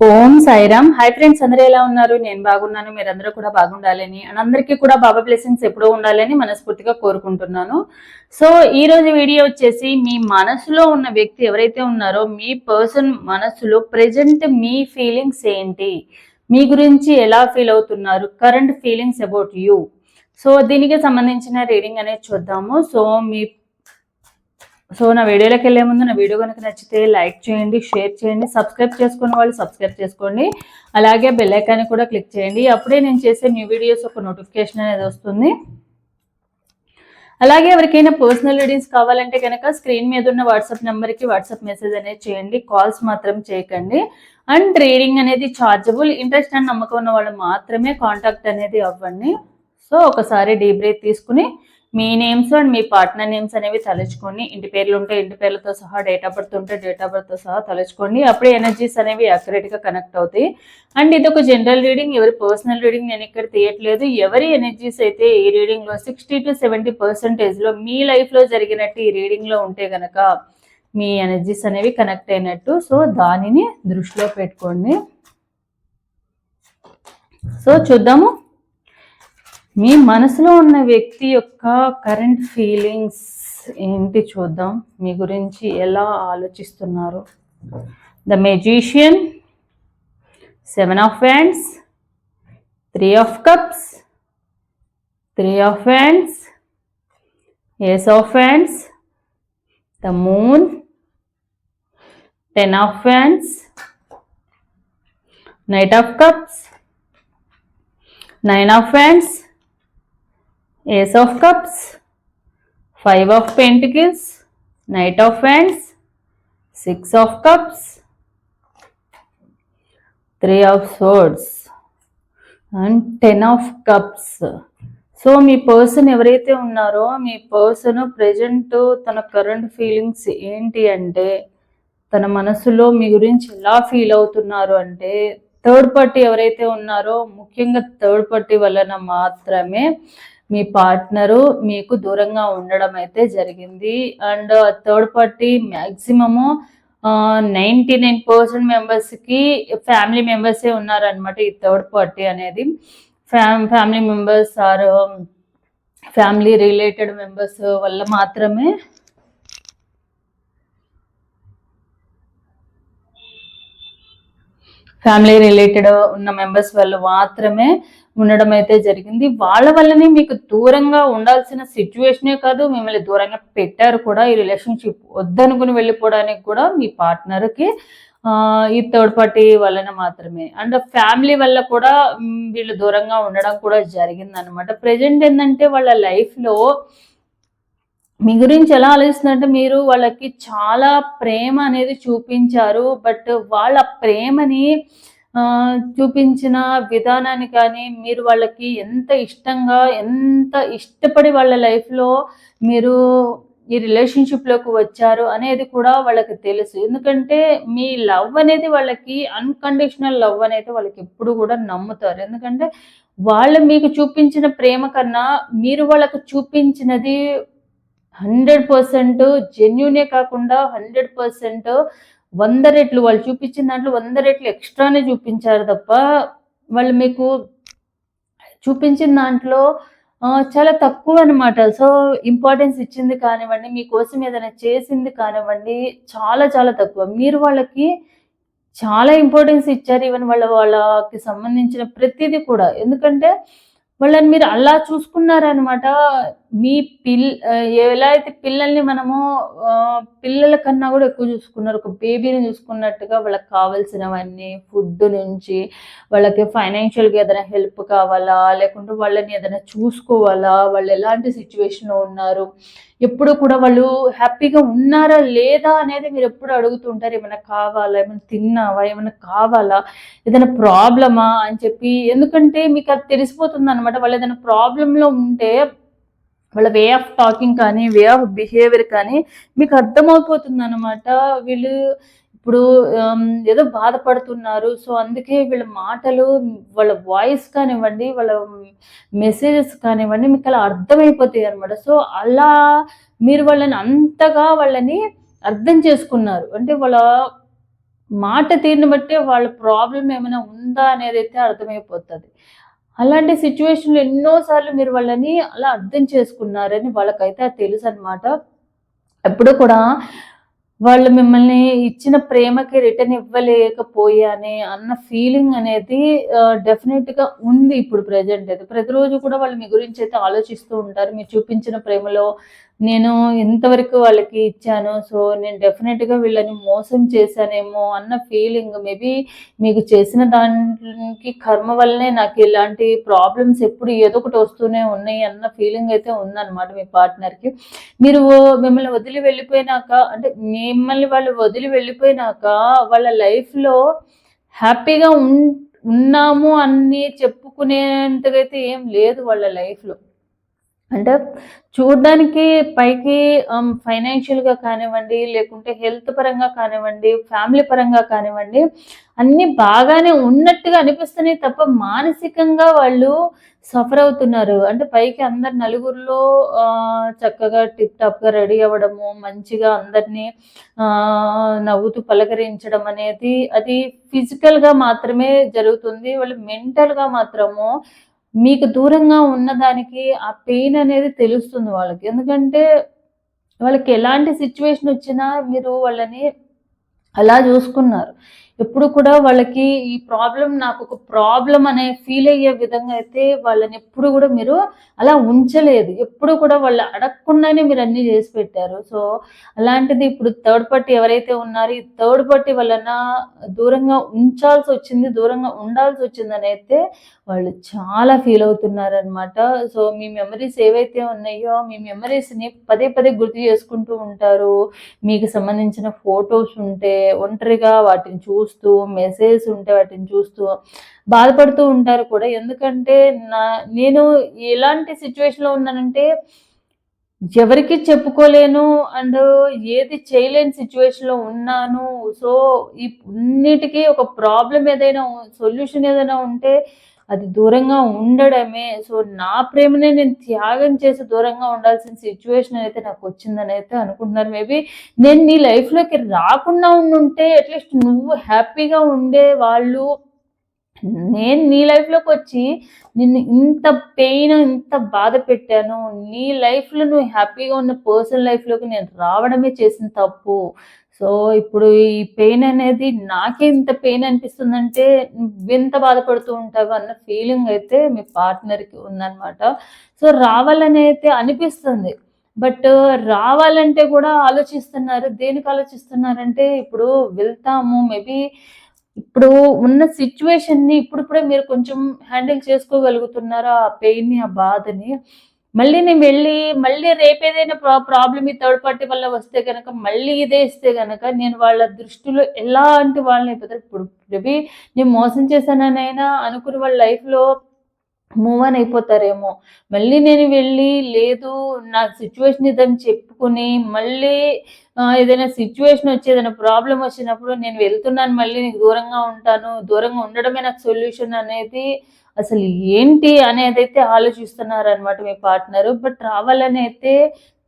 ఓం Sairam. Hi friends, అందరూ ఎలా ఉన్నారు? నేను బాగున్నాను. మీరందరూ కూడా బాగుండాలని అండ్ అందరికీ కూడా బాబా బ్లెస్సింగ్స్ ఎప్పుడూ ఉండాలని మనస్ఫూర్తిగా కోరుకుంటున్నాను. సో ఈ రోజు వీడియో వచ్చేసి, మీ మనసులో ఉన్న వ్యక్తి ఎవరైతే ఉన్నారో మీ పర్సన్ మనసులో ప్రెజెంట్ మీ ఫీలింగ్స్ ఏంటి, మీ గురించి ఎలా ఫీల్ అవుతున్నారు, current feelings about you. So దీనికి సంబంధించిన రీడింగ్ అనేది చూద్దాము. నా వీడియోలోకి వెళ్ళే ముందు నా వీడియో కనుక నచ్చితే లైక్ చేయండి, షేర్ చేయండి, సబ్స్క్రైబ్ చేసుకున్న వాళ్ళు సబ్స్క్రైబ్ చేసుకోండి, అలాగే బెల్ ఐకాన్ కూడా క్లిక్ చేయండి. అప్పుడే నేను చేసే న్యూ వీడియోస్ ఒక నోటిఫికేషన్ అనేది వస్తుంది. అలాగే ఎవరికైనా పర్సనల్ రీడింగ్స్ కావాలంటే కనుక స్క్రీన్ మీద ఉన్న వాట్సాప్ నెంబర్కి వాట్సాప్ మెసేజ్ అనేది చేయండి, కాల్స్ మాత్రం చేయకండి. అండ్ రీడింగ్ అనేది చార్జబుల్. ఇంట్రెస్ట్ అండ్ నమ్మకం ఉన్న వాళ్ళు మాత్రమే కాంటాక్ట్ అనేది అవ్వండి. సో ఒకసారి డీప్ బ్రీత్ తీసుకుని మీ నేమ్స్ అండ్ మీ పార్ట్నర్ నేమ్స్ అనేవి తలుచుకోండి. ఇంటి పేర్లు ఉంటే ఇంటి పేర్లతో సహా, డేట్ ఆఫ్ బర్త్ ఉంటే డేట్ ఆఫ్ బర్త్తో సహా తలుచుకోండి. అప్పుడే ఎనర్జీస్ అనేవి అక్యురేట్గా కనెక్ట్ అవుతాయి. అండ్ ఇది ఒక జనరల్ రీడింగ్, ఎవరి పర్సనల్ రీడింగ్ నేను ఇక్కడ తీయట్లేదు. ఎవరి ఎనర్జీస్ అయితే ఈ రీడింగ్లో 60 to 70% మీ లైఫ్లో జరిగినట్టు ఈ రీడింగ్లో ఉంటే కనుక మీ ఎనర్జీస్ అనేవి కనెక్ట్ అయినట్టు. సో దానిని దృష్టిలో పెట్టుకోండి. సో చూద్దాము, మీ మనసులో ఉన్న వ్యక్తి యొక్క కరెంట్ ఫీలింగ్స్ ఏంటి చూద్దాం. మీ గురించి ఎలా ఆలోచిస్తున్నారు. The magician, 7 of Wands, 3 of Cups, 3 of Wands, Ace of Wands, the Moon, 10 of Wands, Knight of Cups, 9 of Wands, Ace of Cups, 5 of Pentacles, Knight of Wands, 6 of Cups, 3 of Swords and 10 of Cups. So me person ఎవరైతే ఉన్నారో మీ person present తన current feelings ఏంటి అంటే, తన మనసులో మీ గురించి ఎలా feel అవుతున్నారు అంటే, థర్డ్ పార్టీ ఎవరైతే ఉన్నారో ముఖ్యంగా థర్డ్ పార్టీ వలన మాత్రమే మీ పార్ట్నరు మీకు దూరంగా ఉండడం అయితే జరిగింది. అండ్ థర్డ్ పార్టీ మ్యాక్సిమము 99% మెంబర్స్కి ఫ్యామిలీ మెంబర్సే ఉన్నారనమాట. ఈ థర్డ్ పార్టీ అనేది family members or family related members వల్ల మాత్రమే ఫ్యామిలీ రిలేటెడ్ ఉన్న మెంబర్స్ వల్ల మాత్రమే ఉండడం అయితే జరిగింది. వాళ్ళ వల్లనే మీకు దూరంగా ఉండాల్సిన సిచ్యువేషనే కాదు, మిమ్మల్ని దూరంగా పెట్టారు కూడా. ఈ రిలేషన్షిప్ వద్దనుకుని వెళ్ళిపోవడానికి కూడా మీ పార్ట్నర్కి ఈ థర్డ్ పార్టీ వలన మాత్రమే. అండ్ ఫ్యామిలీ వల్ల కూడా వీళ్ళు దూరంగా ఉండడం కూడా జరిగిందనమాట. ప్రెజెంట్ ఏంటంటే వాళ్ళ లైఫ్లో మీ గురించి ఎలా ఆలోచిస్తుందంటే, మీరు వాళ్ళకి చాలా ప్రేమ అనేది చూపించారు. బట్ వాళ్ళ ప్రేమని చూపించిన విధానాన్ని కానీ, మీరు వాళ్ళకి ఎంత ఇష్టంగా ఎంత ఇష్టపడి వాళ్ళ లైఫ్లో మీరు ఈ రిలేషన్షిప్లోకి వచ్చారు అనేది కూడా వాళ్ళకి తెలుసు. ఎందుకంటే మీ లవ్ అనేది వాళ్ళకి అన్కండిషనల్ లవ్ అనేది వాళ్ళకి ఎప్పుడు కూడా నమ్ముతారు. ఎందుకంటే వాళ్ళు మీకు చూపించిన ప్రేమ కన్నా మీరు వాళ్ళకు చూపించినది 100% జెన్యునే కాకుండా 100% 100 రెట్లు వాళ్ళు చూపించిన దాంట్లో 100 రెట్లు ఎక్స్ట్రానే చూపించారు తప్ప, వాళ్ళు మీకు చూపించిన దాంట్లో చాలా తక్కువ అనమాట. సో ఇంపార్టెన్స్ ఇచ్చింది కానివ్వండి, మీకోసం ఏదైనా చేసింది కానివ్వండి, చాలా చాలా తక్కువ. మీరు వాళ్ళకి చాలా ఇంపార్టెన్స్ ఇచ్చారు. ఈవెన్ వాళ్ళకి సంబంధించిన ప్రతిదీ కూడా. ఎందుకంటే వాళ్ళని మీరు అలా చూసుకున్నారనమాట. మీ ఎలా అయితే పిల్లల్ని మనము పిల్లల కన్నా కూడా ఎక్కువ చూసుకున్నారు, ఒక బేబీని చూసుకున్నట్టుగా వాళ్ళకి కావాల్సినవన్నీ, ఫుడ్ నుంచి వాళ్ళకి ఫైనాన్షియల్గా ఏదైనా హెల్ప్ కావాలా, లేకుంటే వాళ్ళని ఏదైనా చూసుకోవాలా, వాళ్ళు ఎలాంటి సిచ్యువేషన్లో ఉన్నారు, ఎప్పుడు కూడా వాళ్ళు హ్యాపీగా ఉన్నారా లేదా అనేది మీరు ఎప్పుడు అడుగుతుంటారు. ఏమైనా కావాలా, ఏమైనా తిన్నావా, ఏమైనా కావాలా, ఏదైనా ప్రాబ్లమా అని చెప్పి. ఎందుకంటే మీకు అది తెలిసిపోతుంది అనమాట. వాళ్ళు ఏదైనా ప్రాబ్లంలో ఉంటే వాళ్ళ వే ఆఫ్ టాకింగ్ కానీ, వే ఆఫ్ బిహేవియర్ కానీ మీకు అర్థమైపోతుంది అనమాట. వీళ్ళు ఇప్పుడు ఏదో బాధపడుతున్నారు. సో అందుకే వీళ్ళ మాటలు, వాళ్ళ వాయిస్ కానివ్వండి, వాళ్ళ మెసేజెస్ కానివ్వండి మీకు అలా అర్థమైపోతాయి అనమాట. సో అలా మీరు వాళ్ళని అంతగా వాళ్ళని అర్థం చేసుకున్నారు. అంటే మాట తీరుని బట్టే వాళ్ళ ప్రాబ్లమ్ ఏమైనా ఉందా అనేదైతే అర్థమైపోతది. అలాంటి సిట్యుయేషన్‌లో ఎన్నో సార్లు మీరు వాళ్ళని అలా అర్థం చేసుకున్నారని వాళ్ళకైతే అది తెలుసనమాట. ఎప్పుడు కూడా వాళ్ళు మిమ్మల్ని ఇచ్చిన ప్రేమకి రిటర్న్ ఇవ్వలేకపోయానే అన్న ఫీలింగ్ అనేది డెఫినెట్‌గా ఉంది ఇప్పుడు ప్రెజెంట్ అయితే. ప్రతిరోజు కూడా వాళ్ళు మీ గురించి అయితే ఆలోచిస్తూ ఉంటారు. మీరు చూపించిన ప్రేమలో నేను ఎంతవరకు వాళ్ళకి ఇచ్చాను. సో, నేను డెఫినెట్‌గా వీళ్ళని మోసం చేశానేమో అన్న ఫీలింగ్ మేబీ మీకు చేసిన దానికి కర్మ వల్లనే నాకు ఇలాంటి ప్రాబ్లమ్స్ ఎప్పుడు ఏదో ఒకటి వస్తూనే ఉన్నాయి అన్న ఫీలింగ్ అయితే ఉందన్నమాట మీ పార్ట్నర్‌కి. మీరు మిమ్మల్ని వదిలి వెళ్ళిపోయినాక అంటే మిమ్మల్ని వాళ్ళు వదిలి వెళ్ళిపోయినాక వాళ్ళ లైఫ్‌లో హ్యాపీగా ఉన్నాము అని చెప్పుకునేంతగా అయితే ఏం లేదు వాళ్ళ లైఫ్‌లో. అంటే చూడ్డానికి పైకి ఫైనాన్షియల్‌గా కానివ్వండి, లేకుంటే హెల్త్ పరంగా కానివ్వండి, ఫ్యామిలీ పరంగా కానివ్వండి, అన్నీ బాగానే ఉన్నట్టుగా అనిపిస్తున్నాయి తప్ప మానసికంగా వాళ్ళు సఫర్ అవుతున్నారు. అంటే పైకి అందరు నలుగురిలో చక్కగా టిప్ టాప్‌గా రెడీ అవ్వడము, మంచిగా అందరిని నవ్వుతూ పలకరించడం అనేది అది ఫిజికల్‌గా మాత్రమే జరుగుతుంది. వాళ్ళు మెంటల్‌గా మాత్రము మీకు దూరంగా ఉన్నదానికి ఆ పెయిన్ అనేది తెలుస్తుంది వాళ్ళకి. ఎందుకంటే వాళ్ళకి ఎలాంటి సిట్యుయేషన్ వచ్చినా మీరు వాళ్ళని అలా జూసుకున్నారు. ఎప్పుడు కూడా వాళ్ళకి ఈ ప్రాబ్లమ్ నాకొక ప్రాబ్లమ్ అనే ఫీల్ అయ్యే విధంగా అయితే వాళ్ళనెప్పుడు గూడా మీరు అలా ఉంచలేదు. ఎప్పుడు కూడా వాళ్ళు అడగకుండానే మీరన్నీ జేసి పెట్టారు. సో, అలాంటిది ఇప్పుడు థర్డ్ పార్టీ ఎవరైతే ఉన్నారో, ఈ థర్డ్ పార్టీ వలన దూరంగా ఉంచాల్సొచ్చింది, దూరంగా ఉండాల్సొచ్చిందనైతే వాళ్ళు చాలా ఫీల్ అవుతున్నారనమాట. సో, మీ మెమోరీస్ ఏవైతే ఉన్నాయో, మీ మెమోరీస్‌ని పదే పదే గుర్తు చేసుకుంటూ ఉంటారు. మీకు సంబంధించిన ఫోటోస్ ఉంటే ఒంటరిగా వాటిని చూస్తూ, మెసేజెస్ ఉంటే వాటిని చూస్తూ బాధపడుతూ ఉంటారు కూడా. ఎందుకంటే నేను ఎలాంటి సిట్యుయేషన్‌లో ఉన్నానంటే ఎవరికీ చెప్పుకోలేను అండ్ ఏది చేయలేని సిట్యుయేషన్‌లో ఉన్నాను. సో, ఇన్నిటికి ఒక ప్రాబ్లమ్ ఏదైనా సొల్యూషన్ ఏదైనా ఉంటే అది దూరంగా ఉండడమే. సో, నా ప్రేమనే నేను త్యాగం చేసి దూరంగా ఉండాల్సిన సిట్యుయేషన్ అయితే నాకొచ్చిందనైతే అనుకుంటున్నారు. మేబీ నేను నీ లైఫ్‌లోకి రాకుండా ఉండుంటే అట్‌లీస్ట్ నువ్వు హ్యాపీగా ఉండేవాళ్ళు. నేను నీ లైఫ్‌లోకొచ్చి నిన్ను ఇంత పెయిన్, ఇంత బాధ పెట్టాను. నీ లైఫ్‌లో నువ్వు హ్యాపీగా ఉన్న పర్సన్ లైఫ్‌లోకి నేను రావడమే చేసిన తప్పు. సో, ఇప్పుడు ఈ పెయిన్ అనేది నాకే ఇంత పెయిన్ అనిపిస్తుందంటే నువ్వెంత బాధపడుతూ ఉంటావు అన్న ఫీలింగ్ అయితే మీ పార్ట్నర్‌కి ఉందనమాట. సో, రావాలని అయితే అనిపిస్తుంది. బట్ రావాలంటే కూడా ఆలోచిస్తున్నారు. దేనికి ఆలోచిస్తున్నారంటే ఇప్పుడు వెళ్తాము మేబీ ఇప్పుడు ఉన్న సిట్యుయేషన్‌ని ఇప్పుడిప్పుడే మీరు కొంచెం హ్యాండిల్ చేసుకోగలుగుతున్నారా? ఆ పెయిన్‌ని, ఆ బాధని. మళ్ళీ నేను వెళ్ళి, మళ్ళీ రేపేదైనా ప్రాబ్లమ్ ఈ థర్డ్ పార్టీ వల్ల వస్తే గనక, మళ్ళీ ఇదే ఇస్తే గనక, నేను వాళ్ళ దృష్టిలో ఎలాంటి వాళ్ళనైపోతారు. ఇప్పుడు మేబీ నేను మోసం చేశాననైనా అనుకుని వాళ్ళ లైఫ్‌లో మూవ్ ఆన్ అయిపోతారేమో. మళ్ళీ నేను వెళ్ళి లేదు నాకు సిట్యుయేషన్ ఇదని చెప్పుకొని, మళ్ళీ ఏదైనా సిట్యుయేషన్ వచ్చి ఏదైనా ప్రాబ్లమ్ వచ్చినప్పుడు నేను వెళ్తున్నాను మళ్ళీ నీకు దూరంగా ఉంటాను. దూరంగా ఉండడమే నాకు సొల్యూషన్ అనేది అసలు ఏంటి అనేదైతే ఆలోచిస్తున్నారనమాట మీ పార్ట్నరు. బట్ రావాలని అయితే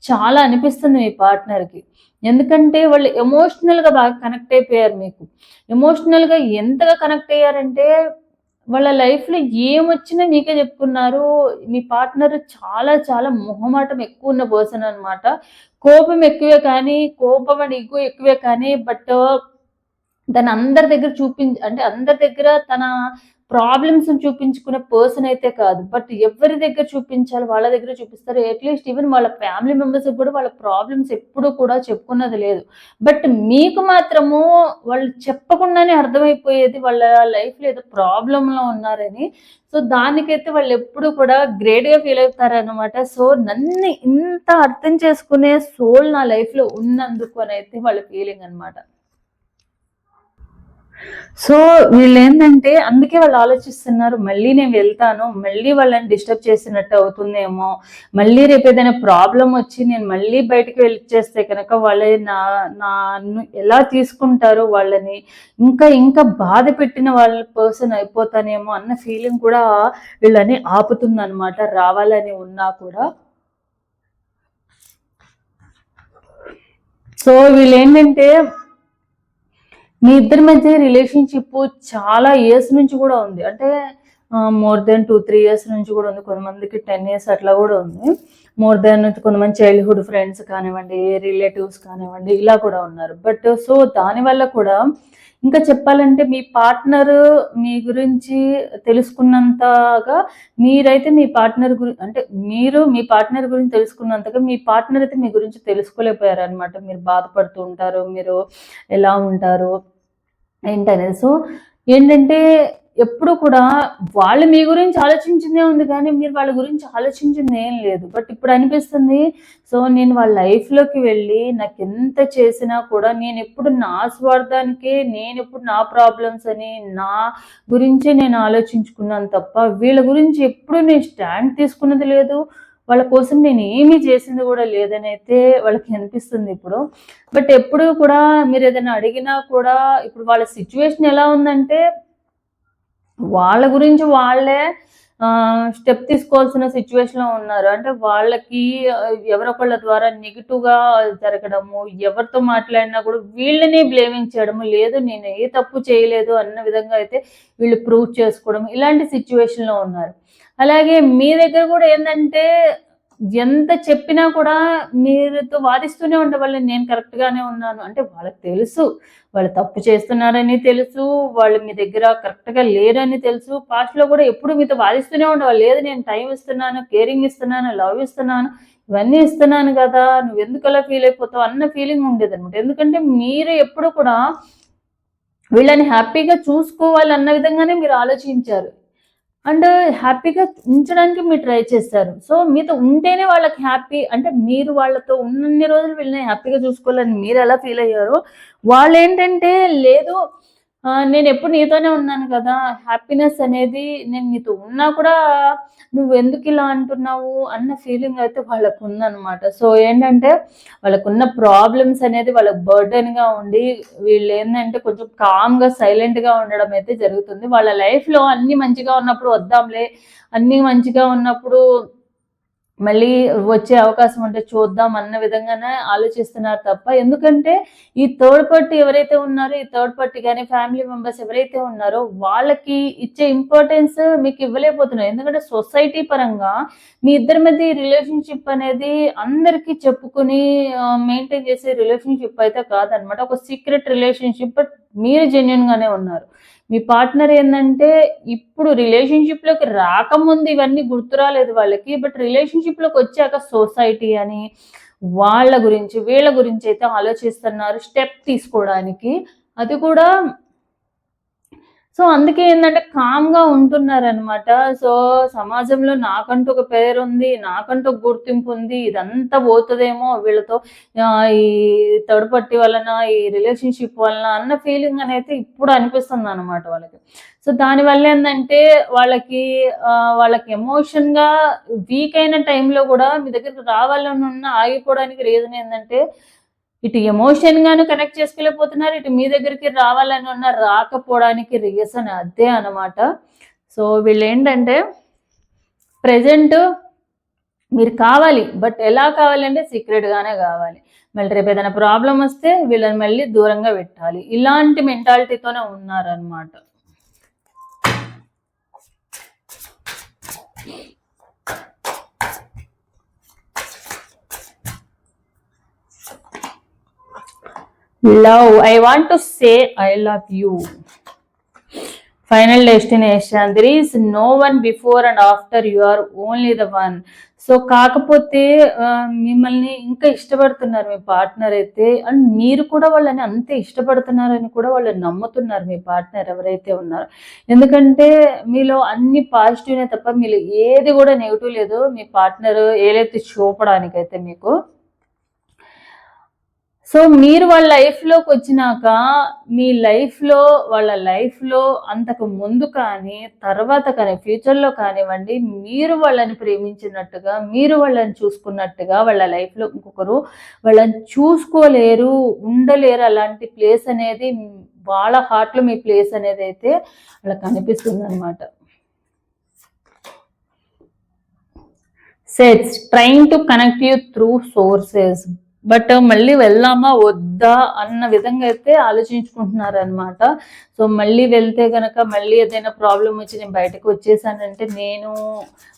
చాలా అనిపిస్తుంది మీ పార్ట్నర్‌కి. ఎందుకంటే వాళ్ళు ఎమోషనల్‌గా బాగా కనెక్ట్ అయిపోయారు మీకు. ఎమోషనల్‌గా ఎంతగా కనెక్ట్ అయ్యారంటే వాళ్ళ లైఫ్‌లో ఏమొచ్చినా మీకే చెప్పుకున్నారు. మీ పార్ట్నర్ చాలా చాలా మొహమాటం ఎక్కువున్న పర్సన్ అనమాట. కోపం ఎక్కువే కానీ, కోపం అండ్ ఇగో ఎక్కువే కానీ తను అందరి దగ్గర అంటే అందరి దగ్గర తన ప్రాబ్లమ్స్‌ని చూపించుకునే పర్సన్ అయితే కాదు. బట్ ఎవరి దగ్గర చూపించాలో వాళ్ళ దగ్గర చూపిస్తారు. అట్‌లీస్ట్ ఈవెన్ వాళ్ళ ఫ్యామిలీ మెంబర్స్‌కి కూడా వాళ్ళ ప్రాబ్లమ్స్ ఎప్పుడూ కూడా చెప్పుకున్నది లేదు. బట్ మీకు మాత్రము వాళ్ళు చెప్పకుండానే అర్థమైపోయేది వాళ్ళ లైఫ్‌లో ఏదో ప్రాబ్లమ్‌లో ఉన్నారని. సో, దానికైతే వాళ్ళెప్పుడూ కూడా గ్రేట్‌గా ఫీల్ అవుతారనమాట. సో, నన్ను ఇంత అర్థం చేసుకునే సోల్ నా లైఫ్‌లో ఉన్నందుకు అనైతే వాళ్ళ ఫీలింగ్ అనమాట. సో, వీళ్ళేందంటే అందుకే వాళ్ళు ఆలోచిస్తున్నారు. మళ్ళీ నేను వెళ్తాను. మళ్ళీ వాళ్ళని డిస్టర్బ్ చేసినట్టు అవుతుందేమో. మళ్ళీ రేపేదైనా ప్రాబ్లమొచ్చి నేను మళ్ళీ బయటికి వెళ్ళిచ్చేస్తే కనుక వాళ్ళు నన్ను ఎలా తీసుకుంటారో వాళ్ళని, ఇంకా బాధ పెట్టిన వాళ్ళ పర్సన్ అయిపోతానేమో అన్న ఫీలింగ్ కూడా వీళ్ళని ఆపుతుందనమాట. రావాలని ఉన్నా కూడా. సో, వీళ్ళేంటంటే మీ ఇద్దరి మధ్య రిలేషన్షిప్ చాలా ఇయర్స్ నుంచి కూడా ఉంది, అంటే మోర్ దెన్ 2-3 years నుంచి కూడా ఉంది, కొంతమందికి 10 years అట్లా కూడా ఉంది. మోర్ దెన్ కొంతమంది చైల్డ్హుడ్ ఫ్రెండ్స్ కానివ్వండి, రిలేటివ్స్ కానివ్వండి, ఇలా కూడా ఉన్నారు. బట్ సో దానివల్ల కూడా ఇంకా చెప్పాలంటే మీ పార్ట్నర్ మీ గురించి తెలుసుకున్నంతగా మీరైతే మీ పార్ట్నర్ అంటే మీరు మీ పార్ట్నర్ గురించి తెలుసుకున్నంతగా మీ పార్ట్నర్ అయితే మీ గురించి తెలుసుకోలేకపోయారు అనమాట. మీరు బాధపడుతూ ఉంటారు, మీరు ఎలా ఉంటారు ఏంటనేది. సో ఏంటంటే ఎప్పుడు కూడా వాళ్ళు మీ గురించి ఆలోచించిందే ఉంది కానీ మీరు వాళ్ళ గురించి ఆలోచించింది ఏం లేదు. బట్ ఇప్పుడు అనిపిస్తుంది, సో నేను వాళ్ళ లైఫ్లోకి వెళ్ళి నాకు ఎంత చేసినా కూడా నేను ఎప్పుడు నా స్వార్థానికే, నేను ఎప్పుడు నా ప్రాబ్లమ్స్ అని నా గురించే నేను ఆలోచించుకున్నాను తప్ప వీళ్ళ గురించి ఎప్పుడు నేను స్టాండ్ తీసుకున్నది లేదు, వాళ్ళ కోసం నేను ఏమీ చేసింది కూడా లేదని అయితే వాళ్ళకి అనిపిస్తుంది ఇప్పుడు. బట్ ఎప్పుడు కూడా మీరు ఏదైనా అడిగినా కూడా ఇప్పుడు వాళ్ళ సిచ్యువేషన్ ఎలా ఉందంటే వాళ్ళ గురించి వాళ్ళే స్టెప్ తీసుకోవాల్సిన సిచ్యువేషన్లో ఉన్నారు. అంటే వాళ్ళకి ఎవరొకళ్ళ ద్వారా నెగిటివ్గా జరగడము, ఎవరితో మాట్లాడినా కూడా వీళ్ళని బ్లేమింగ్ చేయడము, లేదు నేను ఏ తప్పు చేయలేదు అన్న విధంగా అయితే వీళ్ళు ప్రూవ్ చేసుకోవడం, ఇలాంటి సిచ్యువేషన్లో ఉన్నారు. అలాగే మీ దగ్గర కూడా ఏంటంటే ఎంత చెప్పినా కూడా మీరుతో వాదిస్తూనే ఉండేవాళ్ళు, నేను కరెక్ట్గానే ఉన్నాను అంటే వాళ్ళకి తెలుసు వాళ్ళు తప్పు చేస్తున్నారని తెలుసు, వాళ్ళు మీ దగ్గర కరెక్ట్గా లేరని తెలుసు. పాస్ట్లో కూడా ఎప్పుడు మీతో వాదిస్తూనే ఉండేవాళ్ళు, లేదు నేను టైం ఇస్తున్నాను, కేరింగ్ ఇస్తున్నాను, లవ్ ఇస్తున్నాను, ఇవన్నీ ఇస్తున్నాను కదా, నువ్వు ఎందుకు అలా ఫీల్ అయిపోతావు అన్న ఫీలింగ్ ఉండేది అనమాట. ఎందుకంటే మీరు ఎప్పుడు కూడా వీళ్ళని హ్యాపీగా చూసుకోవాలన్న విధంగానే మీరు ఆలోచించారు అండ్ హ్యాపీగా ఉంచడానికి మీరు ట్రై చేస్తారు. సో మీతో ఉంటేనే వాళ్ళకి హ్యాపీ, అంటే మీరు వాళ్ళతో ఉన్నన్ని రోజులు వీళ్ళని హ్యాపీగా చూసుకోవాలని మీరు ఎలా ఫీల్ అయ్యారో వాళ్ళు ఏంటంటే లేదు నేను ఎప్పుడు నీతోనే ఉన్నాను కదా, హ్యాపీనెస్ అనేది నేను నీతో ఉన్నా కూడా నువ్వు ఎందుకు ఇలా అంటున్నావు అన్న ఫీలింగ్ అయితే వాళ్ళకు ఉందన్నమాట. సో ఏంటంటే వాళ్ళకున్న ప్రాబ్లమ్స్ అనేది వాళ్ళకి బర్డెన్గా ఉండి వీళ్ళు ఏంటంటే కొంచెం కామ్గా సైలెంట్గా ఉండడం అయితే జరుగుతుంది. వాళ్ళ లైఫ్లో అన్ని మంచిగా ఉన్నప్పుడు వద్దాంలే, అన్ని మంచిగా ఉన్నప్పుడు మళ్ళీ వచ్చే అవకాశం ఉంటే చూద్దాం అన్న విధంగానే ఆలోచిస్తున్నారు తప్ప, ఎందుకంటే ఈ థర్డ్ పార్టీ ఎవరైతే ఉన్నారో, ఈ థర్డ్ పార్టీ కానీ ఫ్యామిలీ మెంబర్స్ ఎవరైతే ఉన్నారో వాళ్ళకి ఇచ్చే ఇంపార్టెన్స్ మీకు ఇవ్వలేకపోతున్నారు. ఎందుకంటే సొసైటీ పరంగా మీ ఇద్దరి మధ్య రిలేషన్షిప్ అనేది అందరికీ చెప్పుకుని మెయింటైన్ చేసే రిలేషన్షిప్ అయితే కాదనమాట. ఒక సీక్రెట్ రిలేషన్షిప్, బట్ మీరు జెన్యున్గానే ఉన్నారు. మీ పార్ట్నర్ ఏంటంటే ఇప్పుడు రిలేషన్షిప్లోకి రాకముందు ఇవన్నీ గుర్తు రాలేదు వాళ్ళకి, బట్ రిలేషన్షిప్లోకి వచ్చాక సొసైటీ అని వాళ్ళ గురించి వీళ్ళ గురించి అయితే ఆలోచిస్తున్నారు స్టెప్ తీసుకోవడానికి. అది కూడా సో అందుకే ఏంటంటే కామ్గా ఉంటున్నారనమాట. సో సమాజంలో నాకంటూ ఒక పేరు ఉంది, నాకంటూ ఒక గుర్తింపు ఉంది, ఇదంతా పోతుందేమో వీళ్ళతో ఈ థర్డ్ పార్టీ వలన, ఈ రిలేషన్షిప్ వలన అన్న ఫీలింగ్ అనేది ఇప్పుడు అనిపిస్తుంది అనమాట వాళ్ళకి. సో దానివల్ల ఏంటంటే వాళ్ళకి ఎమోషన్గా వీక్ అయిన టైంలో కూడా మీ దగ్గరికి రావాలని ఉన్న ఆగిపోవడానికి రీజన్ ఏంటంటే ఇటు ఎమోషన్ గాను కనెక్ట్ చేసుకోలేకపోతున్నారు, ఇటు మీ దగ్గరికి రావాలని ఉన్న రాకపోవడానికి రీజన్ అదే అనమాట. సో వీళ్ళు ఏంటంటే ప్రెజెంట్ మీరు కావాలి, బట్ ఎలా కావాలంటే సీక్రెట్గానే కావాలి. మళ్ళీ రేపు ఏదైనా ప్రాబ్లం వస్తే వీళ్ళని మళ్ళీ దూరంగా పెట్టాలి, ఇలాంటి మెంటాలిటీతోనే ఉన్నారనమాట. Love, I want to say I love you. Final destination, there is no one before and after, you are only the one. So కాకపోతే మిమ్మల్ని ఇంకా ఇష్టపడుతున్నారు మీ పార్ట్నర్ అయితే, అండ్ మీరు కూడా వాళ్ళని అంతే ఇష్టపడుతున్నారని కూడా వాళ్ళు నమ్ముతున్నారు మీ పార్ట్నర్ ఎవరైతే ఉన్నారో. ఎందుకంటే మీలో అన్ని పాజిటివ్నే తప్ప మీలో ఏది కూడా నెగిటివ్ లేదు మీ పార్ట్నర్ ఏదైతే చూపడానికైతే మీకు. సో మీరు వాళ్ళ లైఫ్లోకి వచ్చినాక మీ వాళ్ళ లైఫ్లో అంతకు ముందు కానీ తర్వాత కానీ ఫ్యూచర్లో కానివ్వండి, మీరు వాళ్ళని ప్రేమించినట్టుగా, మీరు వాళ్ళని చూసుకున్నట్టుగా వాళ్ళ లైఫ్లో ఇంకొకరు వాళ్ళని చూసుకోలేరు, ఉండలేరు. అలాంటి ప్లేస్ అనేది వాళ్ళ హార్ట్లో మీ ప్లేస్ అనేది అయితే వాళ్ళకి అనిపిస్తుంది అనమాట. Sets trying to connect you through sources, but మళ్ళీ వెళ్దామా వద్దా అన్న విధంగా అయితే ఆలోచించుకుంటున్నారు అనమాట. సో మళ్ళీ వెళ్తే కనుక మళ్ళీ ఏదైనా ప్రాబ్లం వచ్చి నేను బయటకు వచ్చేసానంటే నేను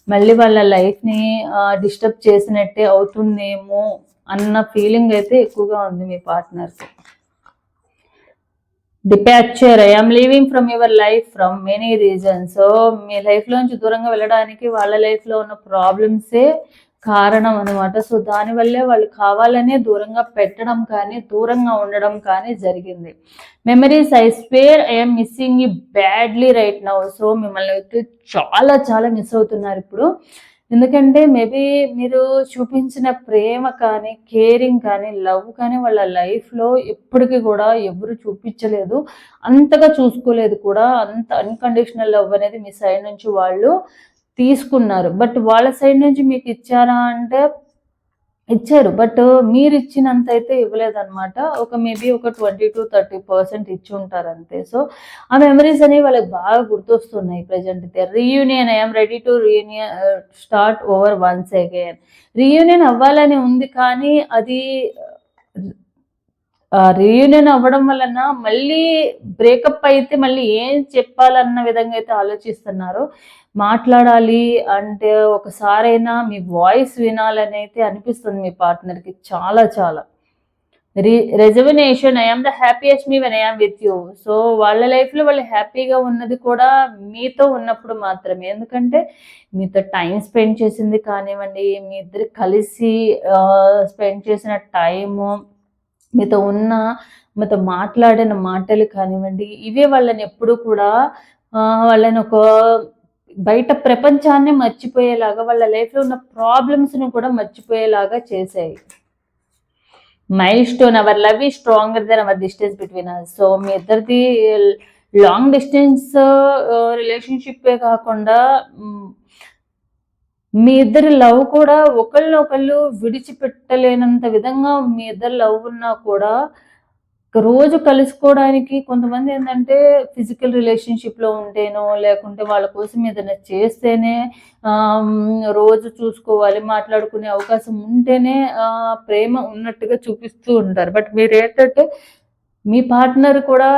మళ్ళీ వాళ్ళ లైఫ్ని డిస్టర్బ్ చేసినట్టే అవుతుందేమో అన్న ఫీలింగ్ అయితే ఎక్కువగా ఉంది మీ పార్ట్నర్కి. Departure, I'm leaving from your life from many reasons. So మీ లైఫ్లోంచి దూరంగా వెళ్ళడానికి వాళ్ళ లైఫ్లో ఉన్న ప్రాబ్లమ్సే కారణం అనమాట. సో దానివల్లే వాళ్ళు కావాలనే దూరంగా పెట్టడం కానీ దూరంగా ఉండడం కానీ జరిగింది. Memories, I swear I'm missing you badly right now. So మిమ్మల్ని అయితే చాలా చాలా మిస్ అవుతున్నారు ఇప్పుడు. ఎందుకంటే మేబీ మీరు చూపించిన ప్రేమ కానీ కేరింగ్ కానీ లవ్ కానీ వాళ్ళ లైఫ్లో ఎప్పటికీ కూడా ఎవరు చూపించలేదు, అంతగా చూసుకోలేదు కూడా. అంత అన్కండిషనల్ లవ్ అనేది మీ సైడ్ నుంచి వాళ్ళు తీసుకున్నారు. బట్ వాళ్ళ సైడ్ నుంచి మీకు ఇచ్చారా అంటే ఇచ్చారు, బట్ మీరు ఇచ్చినంత అయితే ఇవ్వలేదన్నమాట. మేబీ ఒక 20-30% ఇచ్చి ఉంటారు అంతే. సో ఆ మెమరీస్ అనేవి వాళ్ళకి బాగా గుర్తొస్తున్నాయి ప్రజెంట్ అయితే. Reunion, I'm ready to start over once again. Reunion అవ్వాలని ఉంది కానీ అది రీయూనియన్ అవ్వడం వలన మళ్ళీ బ్రేకప్ అయితే మళ్ళీ ఏం చెప్పాలన్న విధంగా అయితే ఆలోచిస్తున్నారు. మాట్లాడాలి అంటే ఒకసారైనా మీ వాయిస్ వినాలని అయితే అనిపిస్తుంది మీ పార్ట్నర్కి చాలా చాలా. Rejuvenation, I'm the happiest me when I'm with you. So వాళ్ళ లైఫ్లో వాళ్ళు హ్యాపీగా ఉన్నది కూడా మీతో ఉన్నప్పుడు మాత్రమే. ఎందుకంటే మీతో టైం స్పెండ్ చేసింది కానివ్వండి, మీ ఇద్దరు కలిసి స్పెండ్ చేసిన టైము, మీతో మాట్లాడిన మాటలు కానివ్వండి, ఇవే వాళ్ళని ఎప్పుడు కూడా వాళ్ళని ఒక బయట ప్రపంచాన్ని మర్చిపోయేలాగా, వాళ్ళ లైఫ్లో ఉన్న ప్రాబ్లమ్స్ని కూడా మర్చిపోయేలాగా చేసాయి. Milestone, our love is stronger than our distance between us. So మీ ఇద్దరిది లాంగ్ డిస్టెన్స్ రిలేషన్షిప్పే కాకుండా మీ ఇద్దరి లవ్ కూడా ఒకళ్ళు విడిచిపెట్టలేనంత విధంగా మీ ఇద్దరు లవ్ ఉన్నా కూడా రోజు కలుసుకోవడానికి కొంతమంది ఏంటంటే ఫిజికల్ రిలేషన్షిప్లో ఉంటేనో లేకుంటే వాళ్ళ కోసం ఏదైనా చేస్తేనే రోజు చూసుకోవాలి, మాట్లాడుకునే అవకాశం ఉంటేనే ప్రేమ ఉన్నట్టుగా చూపిస్తూ ఉంటారు. బట్ మీరు ఏంటంటే మీ పార్ట్నర్ కూడా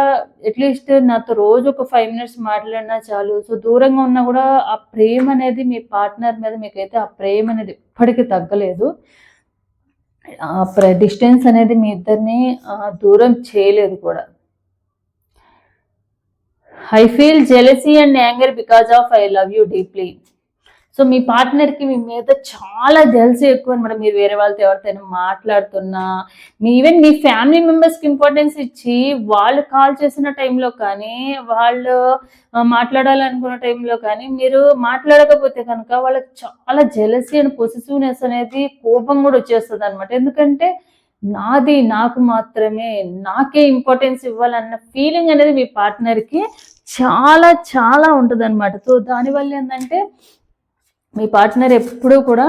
అట్లీస్ట్ నాతో రోజు ఒక 5 minutes మాట్లాడినా చాలు. సో దూరంగా ఉన్నా కూడా ఆ ప్రేమ అనేది మీ పార్ట్నర్ మీద మీకైతే ఆ ప్రేమ అనేది ఎప్పటికీ తగ్గలేదు. డిస్టెన్స్ అనేది మీ ఇద్దరిని దూరం చేయలేదు కూడా. I feel jealousy and anger because of I love you deeply. So మీ పార్ట్నర్కి మీ మీద చాలా జెలసీ ఎక్కువ అనమాట. మీరు వేరే వాళ్ళతో ఎవరితోనైనా మాట్లాడుతున్నా, ఈవెన్ మీ ఫ్యామిలీ మెంబర్స్కి ఇంపార్టెన్స్ ఇచ్చి వాళ్ళు కాల్ చేసిన టైంలో కానీ, వాళ్ళు మాట్లాడాలనుకున్న టైంలో కానీ మీరు మాట్లాడకపోతే కనుక వాళ్ళకి చాలా జెలసీ అండ్ పొసెసివ్నెస్ అనేది, కోపం కూడా వచ్చేస్తుంది అనమాట. ఎందుకంటే నాకు మాత్రమే, నాకే ఇంపార్టెన్స్ ఇవ్వాలన్న ఫీలింగ్ అనేది మీ పార్ట్నర్కి చాలా చాలా ఉంటుంది అనమాట. సో దానివల్ల ఏంటంటే మీ పార్ట్నర్ ఎప్పుడూ కూడా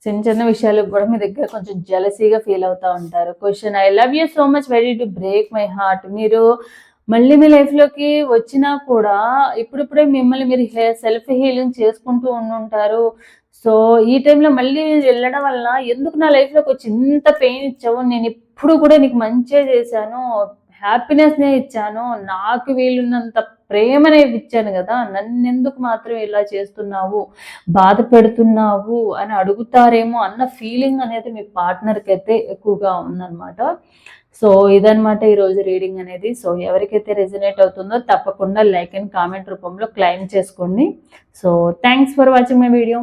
చిన్న విషయాలకు కూడా మీ దగ్గర కొంచెం జెలసీగా ఫీల్ అవుతూ ఉంటారు. Question, I love you so much, ready to break my heart. మీరు మళ్ళీ మీ లైఫ్లోకి వచ్చినా కూడా ఇప్పుడిప్పుడే మిమ్మల్ని మీరు సెల్ఫ్ హీలింగ్ చేసుకుంటూ ఉండుంటారు. సో ఈ టైంలో మళ్ళీ వెళ్ళడం వల్ల ఎందుకు నా లైఫ్లోకి వచ్చి ఇంత పెయిన్ ఇచ్చావు, నేను ఇప్పుడు కూడా నీకు మంచిగా చేశాను, హ్యాపీనెస్నే ఇచ్చాను, నాకు వీలున్నంత ప్రేమనే ఇచ్చాను కదా, నన్నెందుకు మాత్రం ఇలా చేస్తున్నావు, బాధ పెడుతున్నావు అని అడుగుతారేమో అన్న ఫీలింగ్ అనేది మీ పార్ట్నర్కి అయితే ఎక్కువగా ఉందన్నమాట. సో ఇదనమాట ఈరోజు రీడింగ్ అనేది. సో ఎవరికైతే రెజనేట్ అవుతుందో తప్పకుండా లైక్ అండ్ కామెంట్ రూపంలో క్లెయిమ్ చేసుకోండి. So thanks for watching my video.